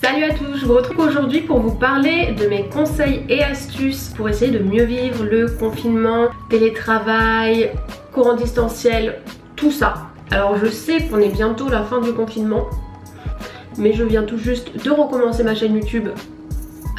Salut à tous, je vous retrouve aujourd'hui pour vous parler de mes conseils et astuces pour essayer de mieux vivre le confinement, télétravail, cours en distanciel, tout ça. Alors je sais qu'on est bientôt à la fin du confinement, mais je viens tout juste de recommencer ma chaîne YouTube.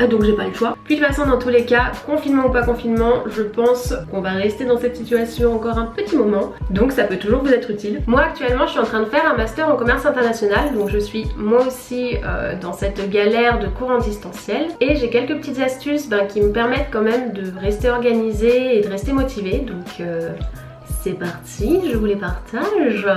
Donc j'ai pas le choix. Puis de toute façon dans tous les cas, confinement ou pas confinement, je pense qu'on va rester dans cette situation encore un petit moment. Donc ça peut toujours vous être utile. Moi actuellement je suis en train de faire un master en commerce international. Donc je suis moi aussi dans cette galère de cours en distanciel. Et j'ai quelques petites astuces qui me permettent quand même de rester organisée et de rester motivée. Donc c'est parti, je vous les partage.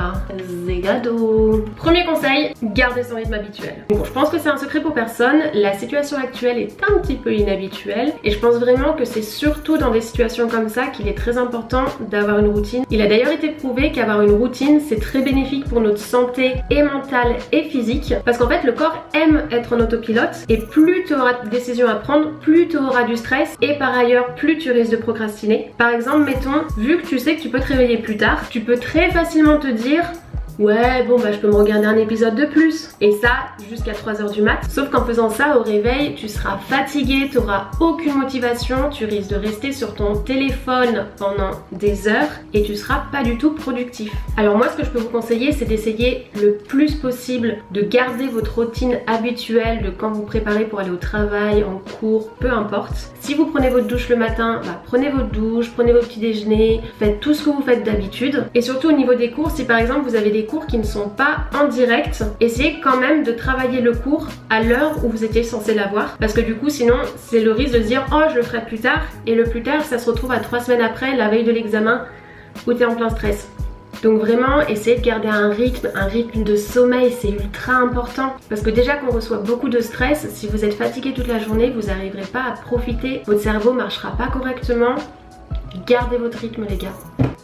C'est cadeau. Premier conseil, gardez son rythme habituel. Bon, je pense que c'est un secret pour personne. La situation actuelle est un petit peu inhabituelle et je pense vraiment que c'est surtout dans des situations comme ça qu'il est très important d'avoir une routine. Il a d'ailleurs été prouvé qu'avoir une routine c'est très bénéfique pour notre santé et mentale et physique, parce qu'en fait le corps aime être en autopilote et plus tu auras de décisions à prendre, plus tu auras du stress et par ailleurs plus tu risques de procrastiner. Par exemple, mettons, vu que tu sais que tu peux te réveiller plus tard, tu peux très facilement te dire ouais bon je peux me regarder un épisode de plus, et ça jusqu'à 3h du mat. Sauf qu'en faisant ça au réveil tu seras fatigué, tu n'auras aucune motivation, tu risques de rester sur ton téléphone pendant des heures et tu seras pas du tout productif. Alors moi ce que je peux vous conseiller c'est d'essayer le plus possible de garder votre routine habituelle de quand vous préparez pour aller au travail, en cours, peu importe. Si vous prenez votre douche le matin, prenez votre douche, prenez votre petit déjeuner, faites tout ce que vous faites d'habitude. Et surtout au niveau des cours, si par exemple vous avez des cours qui ne sont pas en direct, essayez quand même de travailler le cours à l'heure où vous étiez censé l'avoir, parce que du coup sinon c'est le risque de se dire oh je le ferai plus tard, et le plus tard ça se retrouve à 3 semaines après, la veille de l'examen, où tu es en plein stress. Donc vraiment essayez de garder un rythme de sommeil, c'est ultra important, parce que déjà qu'on reçoit beaucoup de stress, si vous êtes fatigué toute la journée vous n'arriverez pas à profiter, votre cerveau marchera pas correctement. Gardez votre rythme les gars.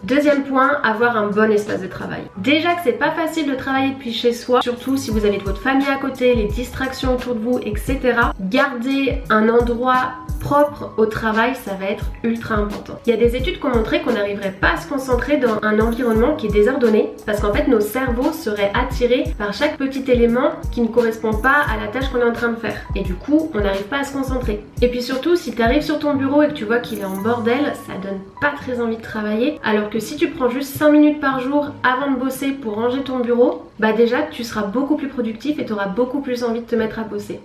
Deuxième point, avoir un bon espace de travail. Déjà que c'est pas facile de travailler depuis chez soi, surtout si vous avez votre famille à côté, les distractions autour de vous, etc. Garder un endroit propre au travail, ça va être ultra important. Il y a des études qui ont montré qu'on n'arriverait pas à se concentrer dans un environnement qui est désordonné, parce qu'en fait nos cerveaux seraient attirés par chaque petit élément qui ne correspond pas à la tâche qu'on est en train de faire. Et du coup, on n'arrive pas à se concentrer. Et puis surtout, si tu arrives sur ton bureau et que tu vois qu'il est en bordel, ça donne pas très envie de travailler, alors que si tu prends juste 5 minutes par jour avant de bosser pour ranger ton bureau, déjà tu seras beaucoup plus productif et tu auras beaucoup plus envie de te mettre à bosser.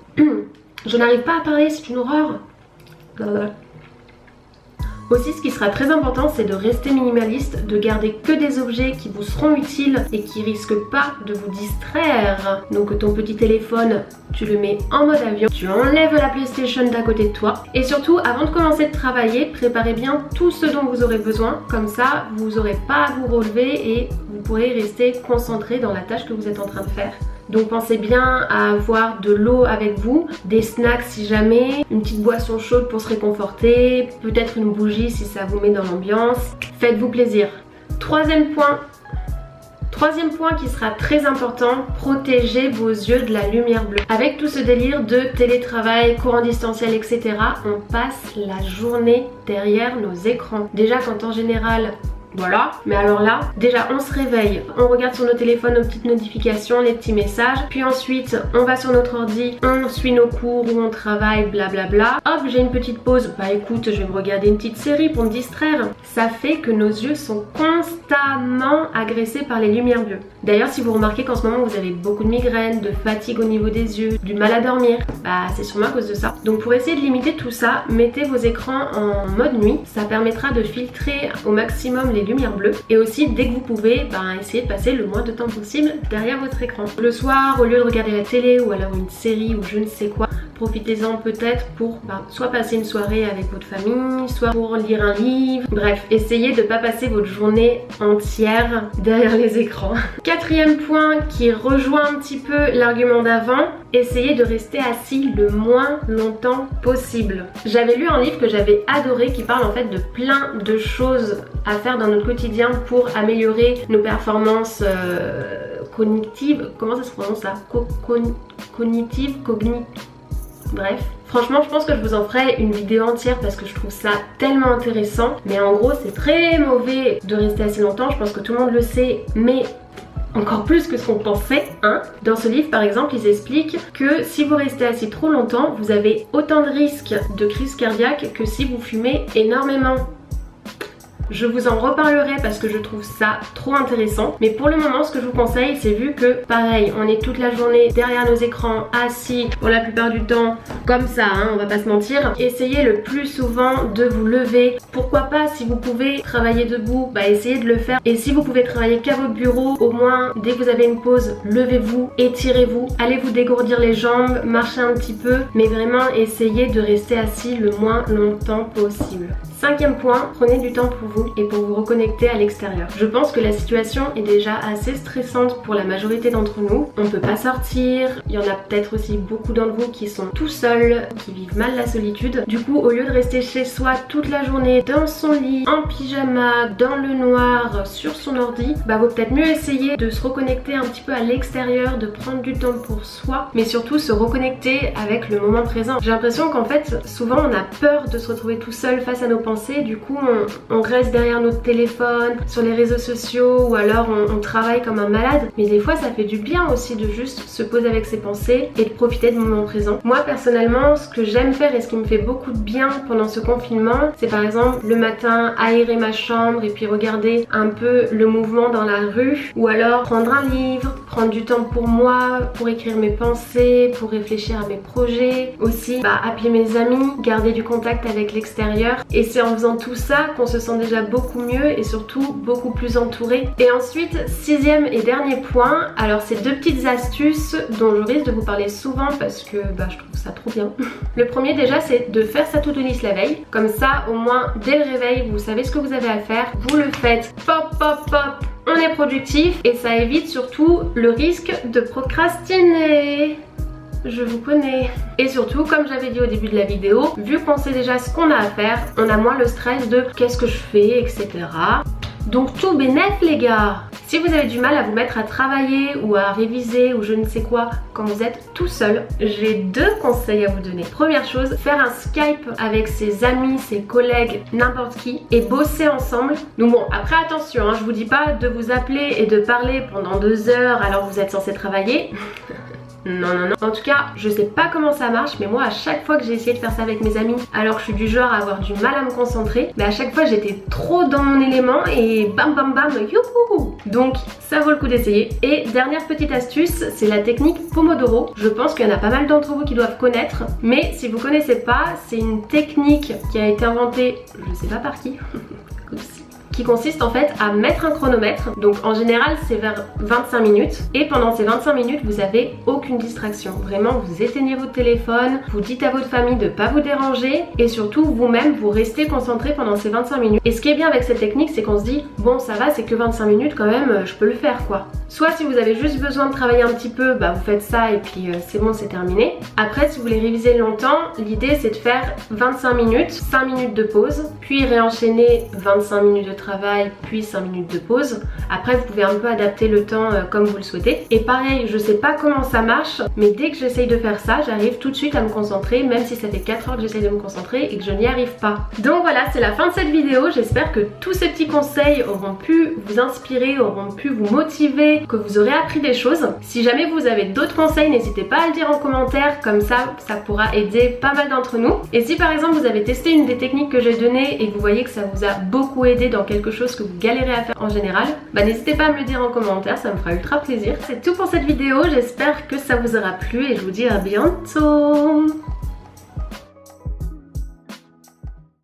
Je n'arrive pas à parler, c'est une horreur. Aussi, ce qui sera très important, c'est de rester minimaliste, de garder que des objets qui vous seront utiles et qui risquent pas de vous distraire. Donc ton petit téléphone, tu le mets en mode avion, tu enlèves la PlayStation d'à côté de toi. Et surtout, avant de commencer de travailler, préparez bien tout ce dont vous aurez besoin. Comme ça, vous n'aurez pas à vous relever et vous pourrez rester concentré dans la tâche que vous êtes en train de faire. Donc pensez bien à avoir de l'eau avec vous, des snacks si jamais, une petite boisson chaude pour se réconforter, peut-être une bougie si ça vous met dans l'ambiance. Faites-vous plaisir. Troisième point qui sera très important, protégez vos yeux de la lumière bleue. Avec tout ce délire de télétravail, cours en distanciel, etc., on passe la journée derrière nos écrans. Déjà quand en général... Voilà, mais alors là, déjà on se réveille, on regarde sur nos téléphones nos petites notifications, les petits messages, puis ensuite on va sur notre ordi, on suit nos cours où on travaille, blablabla. Hop, j'ai une petite pause, écoute, je vais me regarder une petite série pour me distraire. Ça fait que nos yeux sont constamment agressés par les lumières bleues. D'ailleurs, si vous remarquez qu'en ce moment vous avez beaucoup de migraines, de fatigue au niveau des yeux, du mal à dormir, c'est sûrement à cause de ça. Donc pour essayer de limiter tout ça, mettez vos écrans en mode nuit, ça permettra de filtrer au maximum les lumières bleues, et aussi dès que vous pouvez essayez de passer le moins de temps possible derrière votre écran. Le soir, au lieu de regarder la télé ou alors une série ou je ne sais quoi, profitez-en peut-être pour soit passer une soirée avec votre famille, soit pour lire un livre. Bref, essayez de ne pas passer votre journée entière derrière les écrans. Quatrième point qui rejoint un petit peu l'argument d'avant, essayez de rester assis le moins longtemps possible. J'avais lu un livre que j'avais adoré qui parle en fait de plein de choses à faire dans notre quotidien pour améliorer nos performances cognitives. Comment ça se prononce là? Cognitive. Bref, franchement je pense que je vous en ferai une vidéo entière parce que je trouve ça tellement intéressant. Mais en gros c'est très mauvais de rester assez longtemps, je pense que tout le monde le sait, mais encore plus que ce qu'on pensait, hein. Dans ce livre par exemple ils expliquent que si vous restez assis trop longtemps, vous avez autant de risques de crise cardiaque que si vous fumez énormément. Je vous en reparlerai parce que je trouve ça trop intéressant. Mais pour le moment, ce que je vous conseille, c'est vu que pareil, on est toute la journée derrière nos écrans, assis pour la plupart du temps, comme ça, hein, on va pas se mentir. Essayez le plus souvent de vous lever. Pourquoi pas, si vous pouvez travailler debout, bah essayez de le faire. Et si vous pouvez travailler qu'à votre bureau, au moins dès que vous avez une pause, levez-vous, étirez-vous, allez vous dégourdir les jambes, marchez un petit peu. Mais vraiment, essayez de rester assis le moins longtemps possible. 5e point, prenez du temps pour vous et pour vous reconnecter à l'extérieur. Je pense que la situation est déjà assez stressante pour la majorité d'entre nous. On peut pas sortir, il y en a peut-être aussi beaucoup d'entre vous qui sont tout seuls, qui vivent mal la solitude. Du coup, au lieu de rester chez soi toute la journée, dans son lit, en pyjama, dans le noir, sur son ordi, bah vaut peut-être mieux essayer de se reconnecter un petit peu à l'extérieur, de prendre du temps pour soi, mais surtout se reconnecter avec le moment présent. J'ai l'impression qu'en fait, souvent on a peur de se retrouver tout seul face à nos pensées. Du coup on reste derrière notre téléphone, sur les réseaux sociaux, ou alors on travaille comme un malade. Mais des fois ça fait du bien aussi de juste se poser avec ses pensées et de profiter du moment présent. Moi personnellement, ce que j'aime faire et ce qui me fait beaucoup de bien pendant ce confinement, c'est par exemple le matin aérer ma chambre et puis regarder un peu le mouvement dans la rue, ou alors prendre un livre, prendre du temps pour moi, pour écrire mes pensées, pour réfléchir à mes projets, aussi appeler mes amis, garder du contact avec l'extérieur. Et c'est en faisant tout ça qu'on se sent déjà beaucoup mieux et surtout beaucoup plus entouré. Et ensuite, 6e et dernier point, alors c'est 2 petites astuces dont je risque de vous parler souvent parce que je trouve ça trop bien. Le premier déjà, c'est de faire sa to-do list la veille. Comme ça, au moins dès le réveil, vous savez ce que vous avez à faire, vous le faites, pop pop pop, on est productif et ça évite surtout le risque de procrastiner. Je vous connais. Et surtout, comme j'avais dit au début de la vidéo, vu qu'on sait déjà ce qu'on a à faire, on a moins le stress de qu'est-ce que je fais, etc. Donc tout bénef les gars. Si vous avez du mal à vous mettre à travailler ou à réviser ou je ne sais quoi quand vous êtes tout seul, j'ai 2 conseils à vous donner. Première chose, faire un Skype avec ses amis, ses collègues, n'importe qui et bosser ensemble. Donc bon, après attention, je vous dis pas de vous appeler et de parler pendant 2 heures alors que vous êtes censé travailler. Non, non, non. En tout cas, je sais pas comment ça marche, mais moi à chaque fois que j'ai essayé de faire ça avec mes amis, alors que je suis du genre à avoir du mal à me concentrer, mais à chaque fois j'étais trop dans mon élément et bam bam bam, youhou. Donc ça vaut le coup d'essayer. Et dernière petite astuce, c'est la technique Pomodoro. Je pense qu'il y en a pas mal d'entre vous qui doivent connaître, mais si vous connaissez pas, c'est une technique qui a été inventée, je sais pas par qui, qui consiste en fait à mettre un chronomètre. Donc en général c'est vers 25 minutes et pendant ces 25 minutes vous avez aucune distraction. Vraiment vous éteignez votre téléphone, vous dites à votre famille de pas vous déranger et surtout vous-même vous restez concentré pendant ces 25 minutes. Et ce qui est bien avec cette technique, c'est qu'on se dit bon ça va, c'est que 25 minutes quand même, je peux le faire quoi. Soit si vous avez juste besoin de travailler un petit peu, vous faites ça et puis c'est bon, c'est terminé. Après si vous voulez réviser longtemps, l'idée c'est de faire 25 minutes, 5 minutes de pause, puis réenchaîner 25 minutes de travail, puis 5 minutes de pause. Après vous pouvez un peu adapter le temps comme vous le souhaitez. Et pareil, je sais pas comment ça marche, mais dès que j'essaye de faire ça, j'arrive tout de suite à me concentrer, même si ça fait 4 heures que j'essaye de me concentrer et que je n'y arrive pas. Donc voilà, c'est la fin de cette vidéo. J'espère que tous ces petits conseils auront pu vous inspirer, auront pu vous motiver, que vous aurez appris des choses. Si jamais vous avez d'autres conseils, n'hésitez pas à le dire en commentaire, comme ça pourra aider pas mal d'entre nous. Et si par exemple vous avez testé une des techniques que j'ai données et que vous voyez que ça vous a beaucoup aidé dans quelque chose que vous galérez à faire en général, n'hésitez pas à me le dire en commentaire, ça me fera ultra plaisir. C'est tout pour cette vidéo, j'espère que ça vous aura plu et je vous dis à bientôt.